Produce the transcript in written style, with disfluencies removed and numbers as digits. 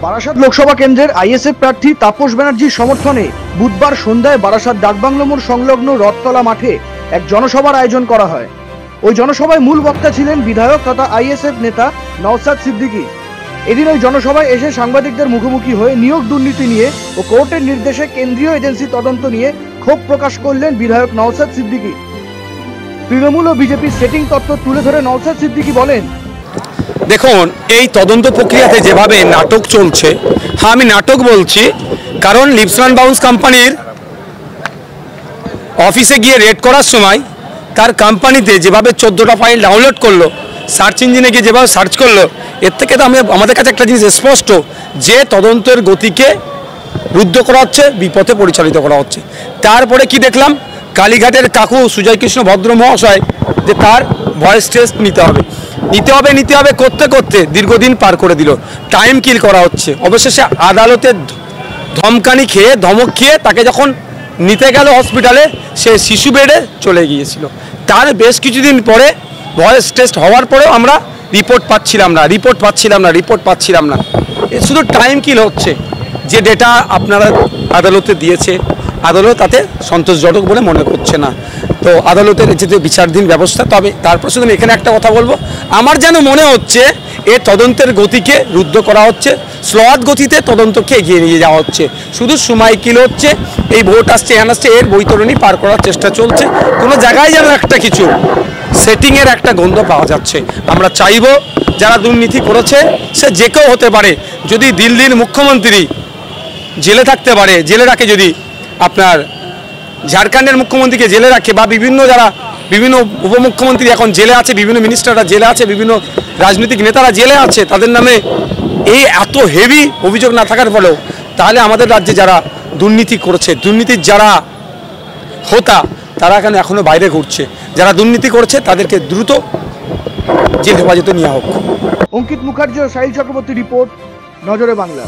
বারাসাত লোকসভা কেন্দ্রের আইএসএফ প্রার্থী তাপস ব্যানার্জির সমর্থনে বুধবার সন্ধ্যায় বারাসাত ডাকবাংলো মোড় সংলগ্ন রথতলা মাঠে এক জনসভার আয়োজন করা হয়। ওই জনসভায় মূল বক্তা ছিলেন বিধায়ক তথা আইএসএফ নেতা নওশাদ সিদ্দিকী। এদিন ওই জনসভায় এসে সাংবাদিকদের মুখোমুখি হয়ে নিয়োগ দুর্নীতি নিয়ে ও কোর্টের নির্দেশে কেন্দ্রীয় এজেন্সি তদন্ত নিয়ে ক্ষোভ প্রকাশ করলেন বিধায়ক নওশাদ সিদ্দিকী। তৃণমূল ও বিজেপির সেটিং তত্ত্ব তুলে ধরে নওশাদ সিদ্দিকী বলেন, দেখুন এই তদন্ত প্রক্রিয়াতে যেভাবে নাটক চলছে, হ্যাঁ আমি নাটক বলছি, কারণ লিপসম্যান বাউন্স কোম্পানির অফিসে গিয়ে রেড করার সময় তার কোম্পানিতে যেভাবে 14টা ফাইল ডাউনলোড করলো, সার্চ ইঞ্জিনে গিয়ে যেভাবে সার্চ করলো, এর থেকে তো আমাদের কাছে একটা জিনিস স্পষ্ট যে তদন্তের গতিকে রুদ্ধ করা হচ্ছে, বিপথে পরিচালিত করা হচ্ছে। তারপরে কি দেখলাম, কালীঘাটের কাকু সুজয় কৃষ্ণ ভদ্র মহাশয় যে তার ভয়েস টেস্ট নিতে হবে করতে করতে দীর্ঘদিন পার করে দিল, টাইম কিল করা হচ্ছে। অবশেষে আদালতের ধমক খেয়ে তাকে যখন নিতে গেল হসপিটালে, সে শিশু বেডে চলে গিয়েছিল। তার বেশ কিছুদিন পরে ভয়েস টেস্ট হওয়ার পরেও আমরা রিপোর্ট পাচ্ছিলাম না। শুধু টাইম কিল হচ্ছে। যে ডেটা আপনারা আদালতে দিয়েছে, আদালত তাতে সন্তোষজনক বলে মনে করছে না। তো আদালতের যে বিচারাধীন ব্যবস্থা, তবে তারপর শুধু আমি এখানে একটা কথা বলবো, আমার যেন মনে হচ্ছে এ তদন্তের গতিকে রুদ্ধ করা হচ্ছে, স্লথ গতিতে তদন্তকে এগিয়ে নিয়ে যাওয়া হচ্ছে। শুধু সময় কিল হচ্ছে, এই ভোট আসছে এর বৈতরণী পার করার চেষ্টা চলছে। কোনো জায়গায় যেন একটা কিছু সেটিংয়ের একটা গন্ধ পাওয়া যাচ্ছে। আমরা চাইব যারা দুর্নীতি করেছে, সে যে কেউ হতে পারে, যদি দিল্লির মুখ্যমন্ত্রী জেলে থাকতে পারে, জেলে রাখে, যদি আপনার ঝাড়খণ্ডের মুখ্যমন্ত্রীকে জেলে রাখে, বা বিভিন্ন উপমুখ্যমন্ত্রী এখন জেলে আছে, বিভিন্ন মিনিস্টাররা জেলে আছে, বিভিন্ন রাজনৈতিক নেতারা জেলে আছে, তাদের নামে এই এত হেভি অভিযোগ না থাকার ফলেও, তাহলে আমাদের রাজ্যে যারা দুর্নীতি করেছে, দুর্নীতির যারা হোতা, তারা এখনো বাইরে ঘুরছে। যারা দুর্নীতি করেছে তাদেরকে দ্রুত জেল হেফাজতে নেওয়া হোক। অঙ্কিত মুখার্জি ও সাহিল চক্রবর্তী রিপোর্ট, নজরে বাংলা।